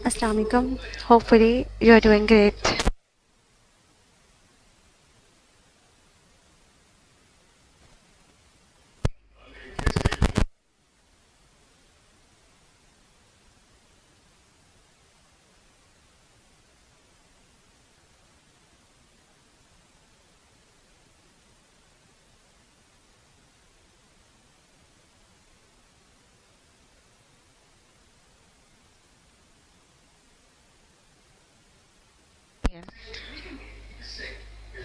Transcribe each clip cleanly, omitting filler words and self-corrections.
Assalamualaikum. Hopefully, you're doing great.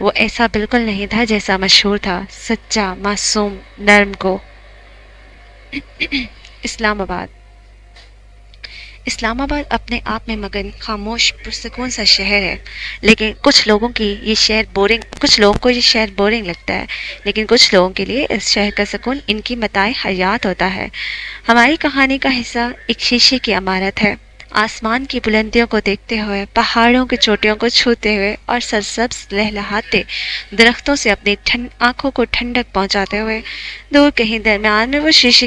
وہ ایسا بالکل نہیں تھا جیسا مشہور تھا، سچا، معصوم، نرم کو۔ اسلام آباد۔ اسلام آباد اپنے آپ میں مگن، خاموش، پرسکون سا شہر ہے، لیکن کچھ لوگوں کو یہ شہر بورنگ لگتا ہے، لیکن کچھ لوگوں کے لیے اس شہر کا سکون ان کی متاع حیات ہوتا ہے۔ ہماری کہانی کا حصہ ایک شیشے کی عمارت ہے، آسمان کی بلندیوں کو دیکھتے ہوئے، پہاڑوں کی چوٹیوں کو چھوتے ہوئے اور سرسبز لہلہاتے درختوں سے اپنی آنکھوں کو ٹھنڈک پہنچاتے ہوئے، دور کہیں درمیان میں وہ شیشے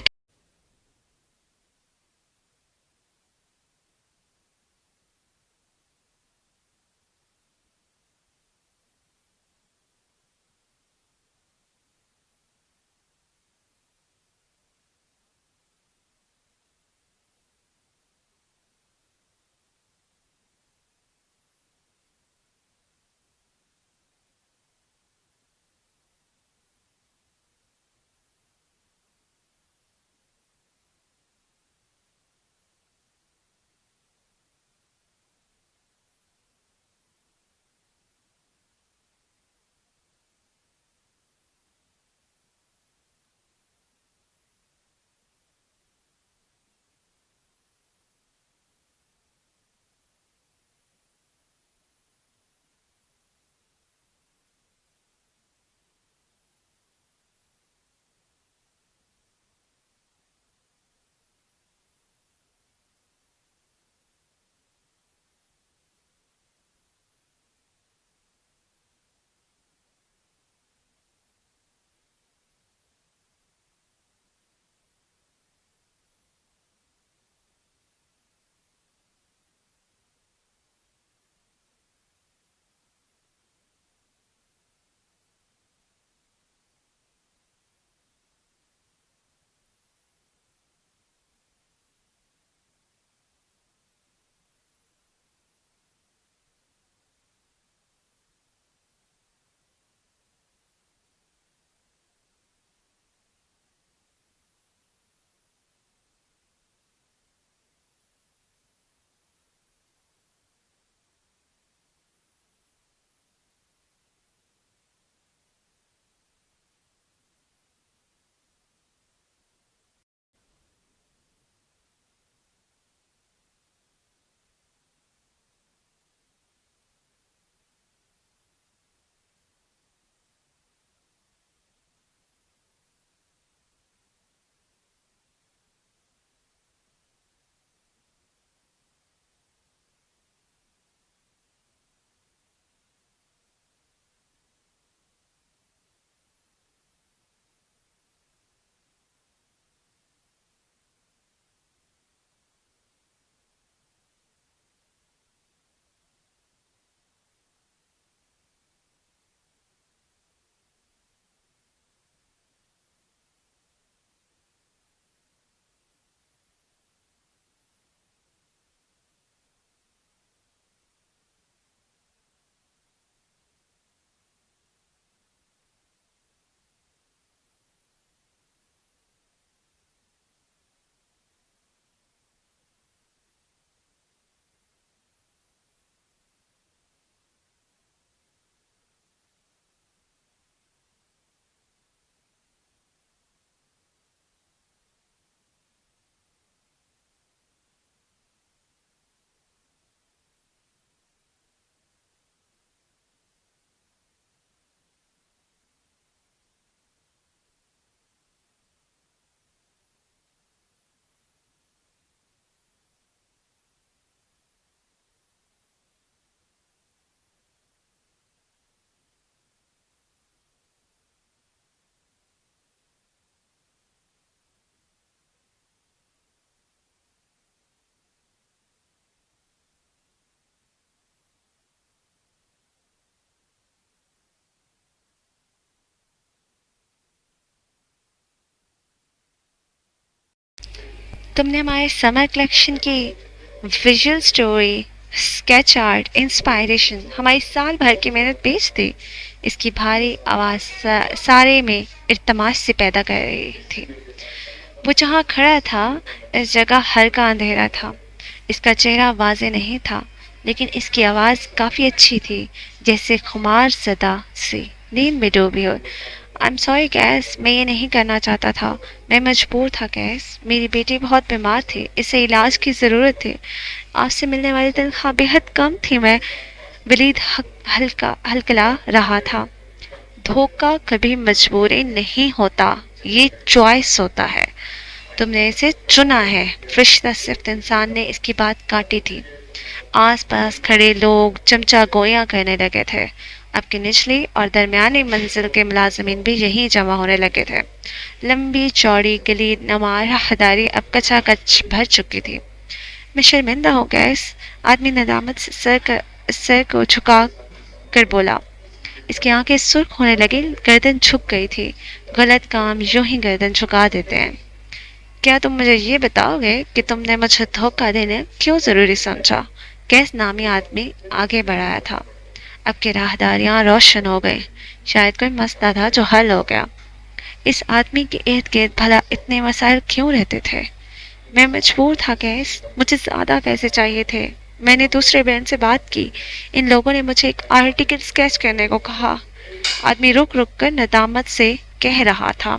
تم نے ہمارے سمر کلیکشن کی visual story, sketch art, inspiration, ہماری سال بھر کی محنت بیچ دی۔ اس کی بھاری آواز سارے میں ارتماس سے پیدا کر رہی تھی۔ وہ جہاں کھڑا تھا اس جگہ ہلکا اندھیرا تھا، اس کا چہرہ واضح نہیں تھا، لیکن اس کی آواز کافی اچھی تھی، جیسے خمار زدہ سی نیند میں ڈوبی ہو۔ I'm sorry گیس، میں یہ نہیں کرنا چاہتا تھا، میں مجبور تھا گیس، میری بیٹی بہت بیمار تھی، اسے علاج کی ضرورت تھی، آپ سے ملنے والی تنخواہ بے حد کم تھی، میں ولید ہلکلا رہا تھا۔ دھوکہ کبھی مجبوری نہیں ہوتا، یہ چوائس ہوتا ہے، تم نے اسے چنا ہے۔ فرشتہ صفت انسان نے اس کی بات کاٹی تھی۔ آس پاس کھڑے لوگ چمچا گویاں کرنے لگے تھے۔ اب کی نچلی اور درمیانی منزل کے ملازمین بھی یہیں جمع ہونے لگے تھے۔ لمبی چوڑی گلی نما راہداری اب کچا کچ بھر چکی تھی۔ میں شرمندہ ہو گیس، آدمی ندامت سے سر کو جھکا کر بولا۔ اس کی آنکھیں سرخ ہونے لگی، گردن جھک گئی تھی۔ غلط کام یوں ہی گردن جھکا دیتے ہیں۔ کیا تم مجھے یہ بتاؤ گے کہ تم نے مجھے دھوکہ دینے کیوں ضروری سمجھا؟ کیس نامی آدمی آگے بڑھایا تھا۔ اب کی راہداریاں روشن ہو گئی، شاید کوئی مسئلہ تھا جو حل ہو گیا۔ اس آدمی کے ارد گرد بھلا اتنے مسائل کیوں رہتے تھے؟ میں مجبور تھا کیس، مجھے زیادہ پیسے چاہیے تھے، میں نے دوسرے برانڈ سے بات کی، ان لوگوں نے مجھے ایک آرٹیکل اسکیچ کرنے کو کہا۔ آدمی رک رک کر ندامت سے کہہ رہا تھا۔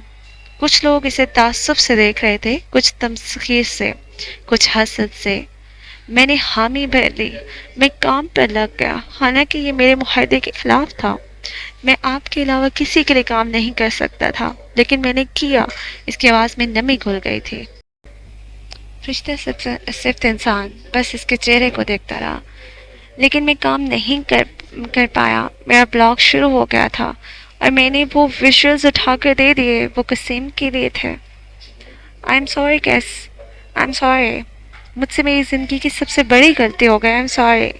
کچھ لوگ اسے تعصب سے دیکھ رہے تھے، کچھ تمسخیر سے، کچھ حسد سے۔ میں نے حامی بھر لی، میں کام پر لگ گیا، حالانکہ یہ میرے معاہدے کے خلاف تھا۔ میں آپ کے علاوہ کسی کے لیے کام نہیں کر سکتا تھا، لیکن میں نے کیا۔ اس کی آواز میں نمی گھل گئی تھی۔ فرشتہ صرف انسان بس اس کے چہرے کو دیکھتا رہا۔ لیکن میں کام نہیں کر پایا، میرا بلاگ شروع ہو گیا تھا اور میں نے وہ ویژولز اٹھا کر دے دیے، وہ قسم کے لیے تھے۔ I'm sorry case, I'm sorry، مجھ سے میری زندگی کی سب سے بڑی غلطی ہو گئی، I'm sorry۔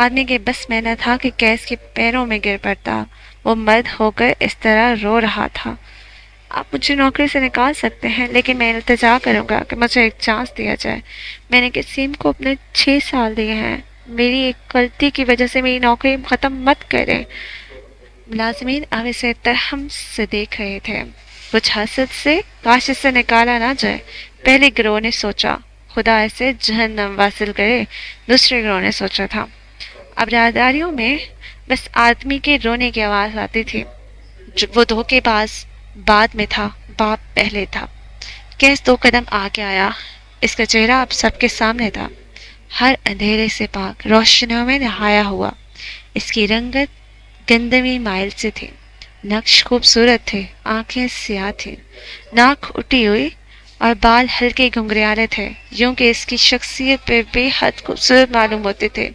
آدمی کے بس میں نہ تھا کہ کیس کے پیروں میں گر پڑتا، وہ مرد ہو کر اس طرح رو رہا تھا۔ آپ مجھے نوکری سے نکال سکتے ہیں، لیکن میں التجا کروں گا کہ مجھے ایک چانس دیا جائے۔ میں نے قسیم کو اپنے 6 سال دیے ہیں، میری ایک غلطی کی وجہ سے میری نوکری ختم مت کریں۔ ملازمین اب اسے ترہم سے دیکھ رہے تھے، کچھ حسد سے، کاش اس سے نکالا نہ جائے۔ پہلے گروہ نے سوچا، خدا اسے جہنم واصل کرے، دوسرے گروہ نے سوچا تھا۔ اب راہداریوں میں بس آدمی کے رونے کی آواز آتی تھی۔ وہ دھوکے باز بعد میں تھا، باپ پہلے تھا۔ کیس 2 قدم آگے آیا، اس کا چہرہ اب سب کے سامنے تھا، ہر اندھیرے سے پاک، روشنیوں میں نہایا ہوا۔ اس کی رنگت گندمی مائل سے تھی، نقش خوبصورت تھے، آنکھیں سیاہ تھیں، ناک اٹھی ہوئی اور بال ہلکے گھنگریالے تھے، یوں کہ اس کی شخصیت پہ بے حد خوبصورت معلوم ہوتے تھے۔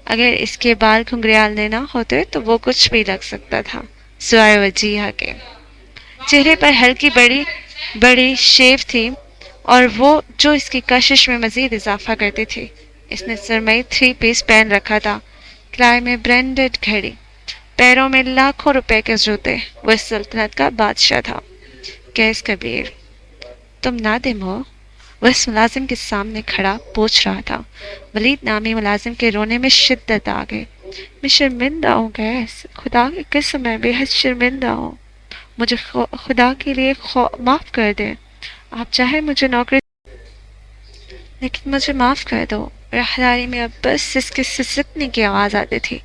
اگر اس کے بال گھنگریالے نہ ہوتے تو وہ کچھ بھی لگ سکتا تھا سوائے وجیہہ کے۔ چہرے پر ہلکی بڑی شیو تھی اور وہ جو اس کی کشش میں مزید اضافہ کرتی تھی۔ اس نے سرمئی 3 پیس پہن رکھا تھا، کلائی میں برینڈڈ گھڑی، پیروں میں لاکھوں روپے کے جوتے، وہ اس سلطنت کا بادشاہ تھا۔ کیس کبیر، تم نادم ہو؟ وہ اس ملازم کے سامنے کھڑا پوچھ رہا تھا۔ ولید نامی ملازم کے رونے میں شدت آ گئی۔ میں شرمندہ ہوں کیس، خدا کی قسم میں بے حد شرمندہ ہوں، مجھے خدا کے لیے معاف کر دیں، آپ چاہے مجھے نوکری، لیکن مجھے معاف کر دو۔ راہداری میں اب بس اس کے سسکنے کی آواز آتی تھی۔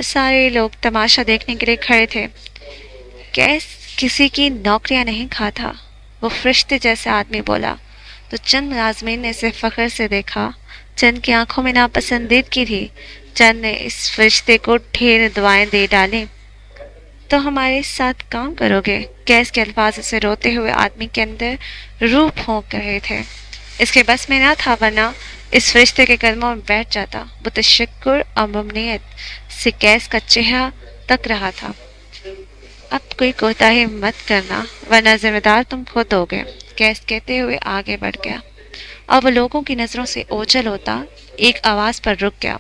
سارے لوگ تماشا دیکھنے کے لیے کھڑے تھے۔ کیس کسی کی نوکریاں نہیں کھاتا، وہ فرشتے جیسے آدمی بولا۔ تو چند ملازمین نے اسے فخر سے دیکھا، چند کی آنکھوں میں ناپسندیدگی تھی، چند نے اس فرشتے کو ڈھیر دعائیں دے ڈالیں۔ تو ہمارے ساتھ کام کرو گے؟ کیس کے الفاظ اسے روتے ہوئے آدمی کے اندر روح پھونک رہے تھے۔ اس کے بس میں نہ تھا، ورنہ اس فرشتے کے قدموں میں بیٹھ جاتا۔ وہ تشکر اور ممنونیت سے کیس کا چہرہ تک رہا تھا۔ اب کوئی کوتاہی مت کرنا، ورنہ ذمہ دار تم خود ہوگے، کیس کہتے ہوئے آگے بڑھ گیا۔ اور وہ لوگوں کی نظروں سے اوجھل ہوتا ایک آواز پر رک گیا۔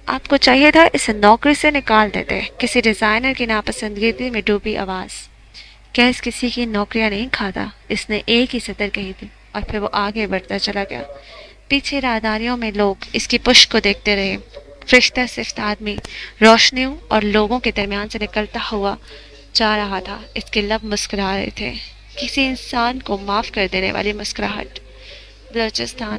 آپ کو چاہیے تھا اسے نوکری سے نکال دیتے، کسی ڈیزائنر کی ناپسندیدگی میں ڈوبی آواز۔ کیس کسی کی نوکریاں نہیں کھاتا، اس نے ایک ہی سطر کہی تھی اور پھر وہ آگے بڑھتا چلا گیا۔ پیچھے راہداریوں میں لوگ اس کی پشت کو دیکھتے رہے۔ فرشتہ صفت آدمی روشنیوں اور لوگوں کے درمیان سے نکلتا ہوا جا رہا تھا، اس کے لب مسکرا رہے تھے، کسی انسان کو معاف کر دینے والی مسکراہٹ۔ بلوچستان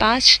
5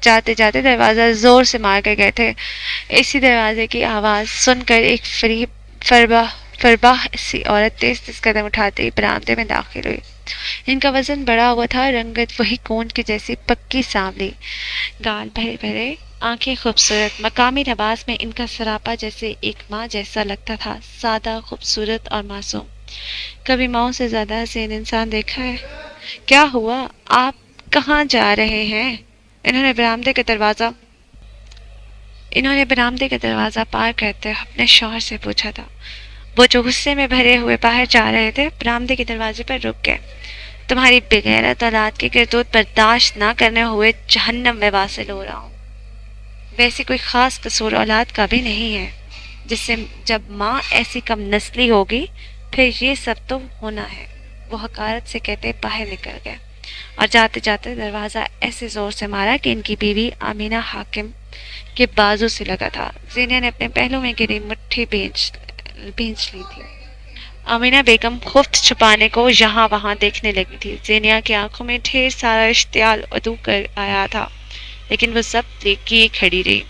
جاتے جاتے دروازہ زور سے مار کر گئے تھے۔ اسی دروازے کی آواز سن کر ایک فرباہ سی عورت تیز تیز قدم اٹھاتے ہی برآمدے میں داخل ہوئی۔ ان کا وزن بڑا ہوا تھا، رنگت وہی کون کی جیسی پکی سانولی، گال بھرے بھرے، آنکھیں خوبصورت، مقامی لباس میں ان کا سراپا جیسے ایک ماں جیسا لگتا تھا، سادہ، خوبصورت اور معصوم۔ کبھی ماؤں سے زیادہ حسین انسان دیکھا ہے؟ کیا ہوا؟ آپ کہاں جا رہے ہیں؟ انہوں نے برآمدے کا دروازہ پار کرتے اپنے شوہر سے پوچھا تھا۔ وہ جو غصے میں بھرے ہوئے باہر جا رہے تھے، برآمدے کے دروازے پر رک گئے۔ تمہاری بغیرت اولاد کی کرتوت برداشت نہ کرنے ہوئے جہنم میں واصل ہو رہا ہوں۔ ویسے کوئی خاص قصور اولاد کا بھی نہیں ہے، جس سے جب ماں ایسی کم نسلی ہوگی پھر یہ سب تو ہونا ہے۔ وہ حقارت سے کہتے باہر نکل گئے اور جاتے جاتے دروازہ ایسے زور سے مارا کہ ان کی بیوی آمینہ حاکم کے بازو سے لگا تھا۔ زینیا نے اپنے پہلو میں گری مٹھی بھینچ لی تھی۔ آمینہ بیگم خفت چھپانے کو یہاں وہاں دیکھنے لگی تھی۔ زینیا کی آنکھوں میں ڈھیر سارا اشتعال ادو کر آیا تھا، لیکن وہ سب دیکھ کے کھڑی رہی۔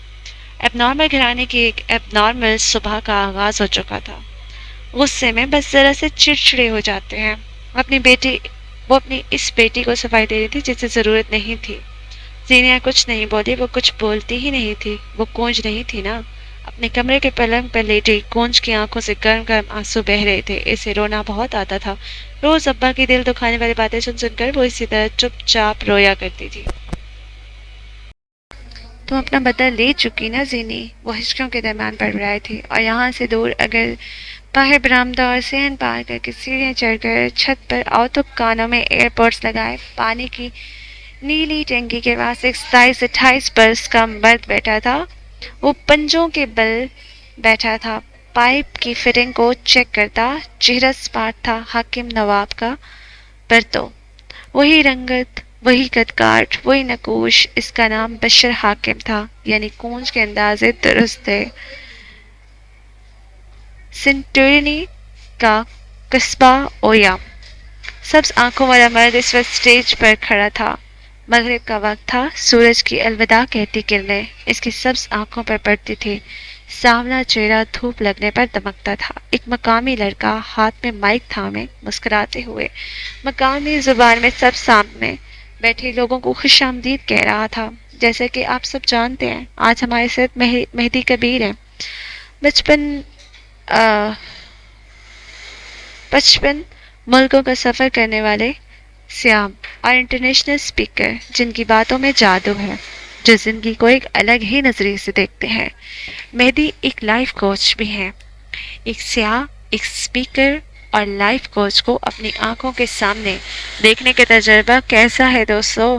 اب نارمل گھرانے کی ایک اب نارمل صبح کا آغاز ہو چکا تھا۔ غصے میں بس ذرا سے چڑچڑے ہو جاتے ہیں۔ وہ اپنی اس بیٹی کو صفائی دے رہی تھی جسے ضرورت نہیں تھی۔ زینیا کچھ نہیں بولی، وہ کچھ بولتی ہی نہیں تھی، وہ کونج نہیں تھی نا۔ اپنے کمرے کے پلنگ پر لیٹی کونج کی آنکھوں سے گرم گرم آنسو بہہ رہے تھے۔ اسے رونا بہت آتا تھا۔ روز ابا کی دل دکھانے والی باتیں سن سن کر وہ اسی طرح چپ چاپ رویا کرتی تھی۔ تم اپنا بدلہ لے چکی نا زینی؟ وہ ہچکیوں کے درمیان بڑبڑائی تھی۔ اور یہاں سے دور اگر باہر برآمدہ اور صحن پار کر کے سیڑھیاں چڑھ کر چھت پر آؤ تو کانوں میں ایئر پوڈس لگائے پانی کی نیلی ٹینکی کے پاس ایک 27-28 برس کا مرد بیٹھا تھا۔ وہ پنجوں کے بل بیٹھا تھا، پائپ کی فٹنگ کو چیک کرتا۔ چہرہ سپاٹ تھا حاکم نواب کا، پر تو وہی رنگت، وہی قد کاٹ، وہی نقوش۔ اس کا نام بشر حاکم تھا، یعنی کونج کے اندازے درست تھے۔ سنٹورینی کا قصبہ اویا۔ سبز آنکھوں والا مرد اس وقت سٹیج پر کھڑا تھا۔ مغرب کا وقت تھا، سورج کی الوداع کہتی کرنیں اس کی سبز آنکھوں پر پڑتی تھی۔ سانولا چہرہ دھوپ لگنے پر دمکتا تھا۔ ایک مقامی لڑکا ہاتھ میں مائک تھامے مسکراتے ہوئے مقامی زبان میں سب سامنے بیٹھے لوگوں کو خوش آمدید کہہ رہا تھا۔ جیسا کہ آپ سب جانتے ہیں، آج ہمارے ساتھ مہدی کبیر ہیں، 55 ملکوں کا سفر کرنے والے سیام اور انٹرنیشنل اسپیکر، جن کی باتوں میں جادو ہے، جو زندگی کو ایک الگ ہی نظریے سے دیکھتے ہیں۔ مہدی ایک لائف کوچ بھی ہیں۔ ایک سیاح، ایک اسپیکر اور لائف کوچ کو اپنی آنکھوں کے سامنے دیکھنے کا تجربہ کیسا ہے دوستو؟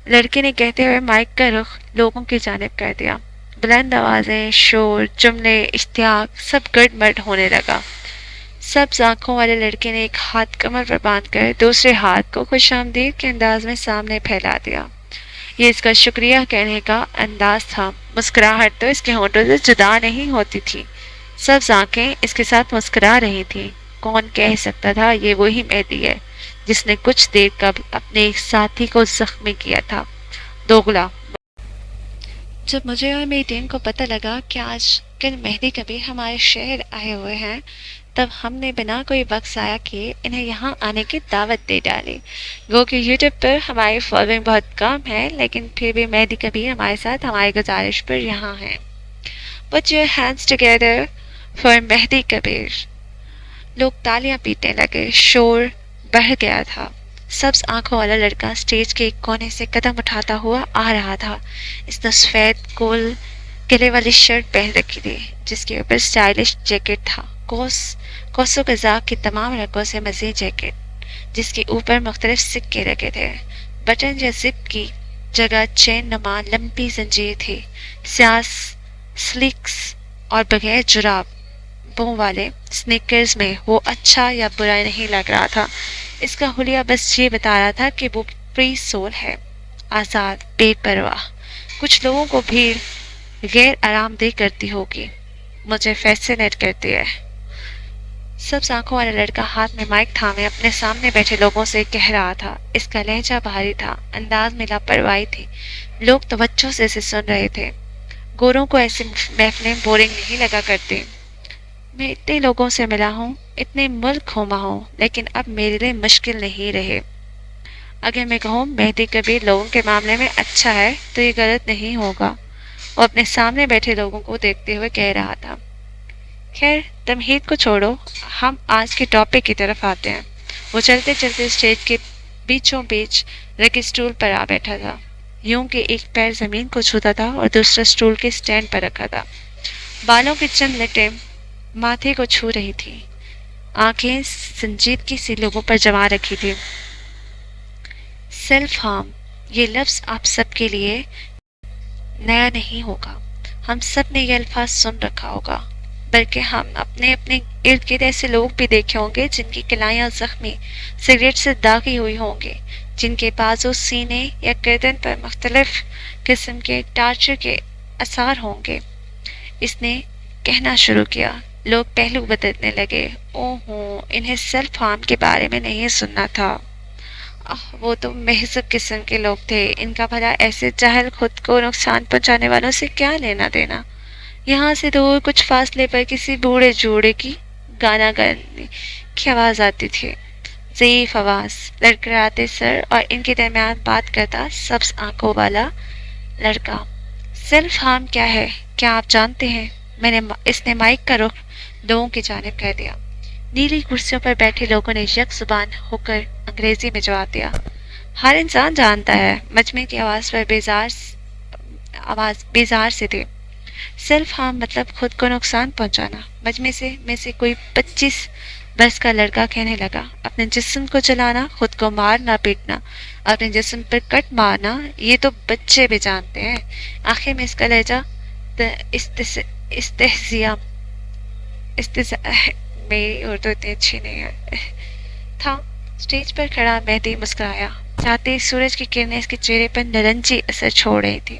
لڑکے نے کہتے ہوئے مائک کا رخ لوگوں کی جانب کر دیا۔ بلند آوازیں، شور، جملے، اشتیاق سب گڈ مڈ ہونے لگا۔ سبز آنکھوں والے لڑکے نے ایک ہاتھ کمر پر باندھ کر دوسرے ہاتھ کو خوش آمدید کے انداز میں سامنے پھیلا دیا۔ یہ اس کا شکریہ کہنے کا انداز تھا۔ مسکراہٹ تو اس کے ہونٹوں سے جدا نہیں ہوتی تھی۔ سبز آنکھیں اس کے ساتھ مسکرا رہی تھیں۔ کون کہہ سکتا تھا یہ وہی مہدی ہے جس نے کچھ دیر قبل اپنے ایک ساتھی کو زخمی کیا تھا؟ دوگلا۔ جب مجھے اور میری ٹیم کو پتہ لگا کہ آج کل مہدی کبیر ہمارے شہر آئے ہوئے ہیں، تب ہم نے بنا کوئی وقت ضائع کیے انہیں یہاں آنے کی دعوت دے ڈالی۔ گو کہ یوٹیوب پر ہماری فالوئنگ بہت کم ہے، لیکن پھر بھی مہدی کبیر ہمارے ساتھ ہماری گزارش پر یہاں ہیں۔ Put your hands together for مہدی کبیر۔ لوگ تالیاں پیٹنے لگے، شور بڑھ گیا تھا۔ سبز آنکھوں والا لڑکا سٹیج کے ایک کونے سے قدم اٹھاتا ہوا آ رہا تھا۔ اس نے سفید گول گلے والی شرٹ پہن رکھی تھی، جس کے اوپر سٹائلش جیکٹ تھا، کوسو قزاق کی تمام رنگوں سے مزید جیکٹ، جس کے اوپر مختلف سکے لگے تھے۔ بٹن یا زپ کی جگہ چین نما لمبی زنجیر تھی۔ سیاہ سلیکس اور بغیر جرابوں والے سنیکرز میں وہ اچھا یا برا نہیں لگ رہا تھا۔ اس کا حلیہ بس یہ بتا رہا تھا کہ وہ فری سول ہے، آزاد، بے پرواہ۔ کچھ لوگوں کو بھیڑ غیر آرام دہ کرتی ہوگی، مجھے فیسینیٹ کرتی ہے۔ سبز آنکھوں والا لڑکا ہاتھ میں مائک تھامے اپنے سامنے بیٹھے لوگوں سے کہہ رہا تھا۔ اس کا لہجہ بھاری تھا، انداز میں لاپرواہی تھی۔ لوگ توجہ سے اسے سن رہے تھے۔ گوروں کو ایسی محفلیں بورنگ نہیں لگا کرتی۔ میں اتنے لوگوں سے ملا ہوں، اتنے ملک گھوما ہوں، لیکن اب میرے لیے مشکل نہیں رہے۔ اگر میں کہوں مہدی کبیر لوگوں کے معاملے میں اچھا ہے تو یہ غلط نہیں ہوگا۔ وہ اپنے سامنے بیٹھے لوگوں کو دیکھتے ہوئے کہہ رہا تھا۔ خیر تمہید کو چھوڑو، ہم آج کے ٹاپک کی طرف آتے ہیں۔ وہ چلتے چلتے اسٹیج کے بیچوں بیچ رکھے اسٹول پر آ بیٹھا تھا، یوں کہ ایک پیر زمین کو چھوتا تھا اور دوسرا اسٹول کے سٹینڈ پر رکھا تھا۔ بالوں کی چند لٹیں ماتھے کو چھو رہی تھی، آنکھیں سنجیدگی سے لوگوں پر جما رکھی تھی۔ سیلف ہارم، یہ لفظ آپ سب کے لیے نیا نہیں ہوگا۔ ہم سب نے یہ الفاظ سن رکھا ہوگا، بلکہ ہم اپنے ارد گرد ایسے لوگ بھی دیکھے ہوں گے جن کی کلائیاں زخمی سگریٹ سے داغی ہوئی ہوں گی، جن کے بازو، سینے یا گردن پر مختلف قسم کے ٹارچر کے اثار ہوں گے۔ اس نے کہنا شروع کیا۔ لوگ پہلو بدلنے لگے۔ اوہو، انہیں سیلف ہارم کے بارے میں نہیں سننا تھا۔ وہ تو مہذب قسم کے لوگ تھے، ان کا بھلا ایسے جاہل خود کو نقصان پہنچانے والوں سے کیا لینا دینا۔ یہاں سے دور کچھ فاصلے پر کسی بوڑھے جوڑے کی گانا گانے کی آواز آتی تھی، ضعیف آواز، لڑکھڑاتے سر اور ان کے درمیان بات کرتا سبز آنکھوں والا لڑکا۔ سیلف ہارم کیا ہے، کیا آپ جانتے ہیں؟ اس نے مائک کا رخ لوگوں کی جانب کر دیا۔ نیلی کرسیوں پر بیٹھے لوگوں نے یک زبان ہو کر انگریزی میں جواب دیا۔ ہر انسان جانتا ہے، مجمع کی آواز پر بیزار سے تھی۔ سیلف ہارم مطلب خود کو نقصان پہنچانا۔ مجمع میں سے کوئی 25 برس کا لڑکا کہنے لگا۔ اپنے جسم کو جلانا، خود کو مارنا پیٹنا، اپنے جسم پر کٹ مارنا، یہ تو بچے بھی جانتے ہیں۔ آخر میں اس کا لہجہ استہزاء میری اردو اتنی اچھی نہیں ہے تھا۔ اسٹیج پر کھڑا مہدی مسکرایا، چاہتے سورج کی کرنیں اس کے چہرے پر نارنجی اثر چھوڑ رہی تھی۔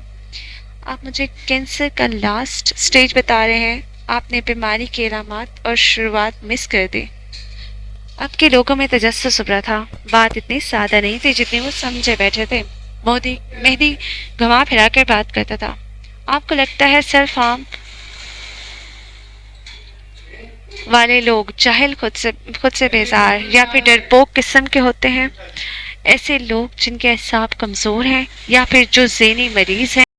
آپ مجھے کینسر کا لاسٹ سٹیج بتا رہے ہیں؟ آپ نے بیماری کی علامات اور شروعات مس کر دی۔ اب کے لوگوں میں تجسس ابھرا تھا۔ بات اتنی سادہ نہیں تھی جتنی وہ سمجھے بیٹھے تھے۔ مہدی گھما پھرا کر بات کرتا تھا۔ آپ کو لگتا ہے سیلف ہارم والے لوگ جاہل، خود سے بیزار یا پھر ڈرپوک قسم کے ہوتے ہیں؟ ایسے لوگ جن کے اعصاب کمزور ہیں یا پھر جو ذہنی مریض ہیں؟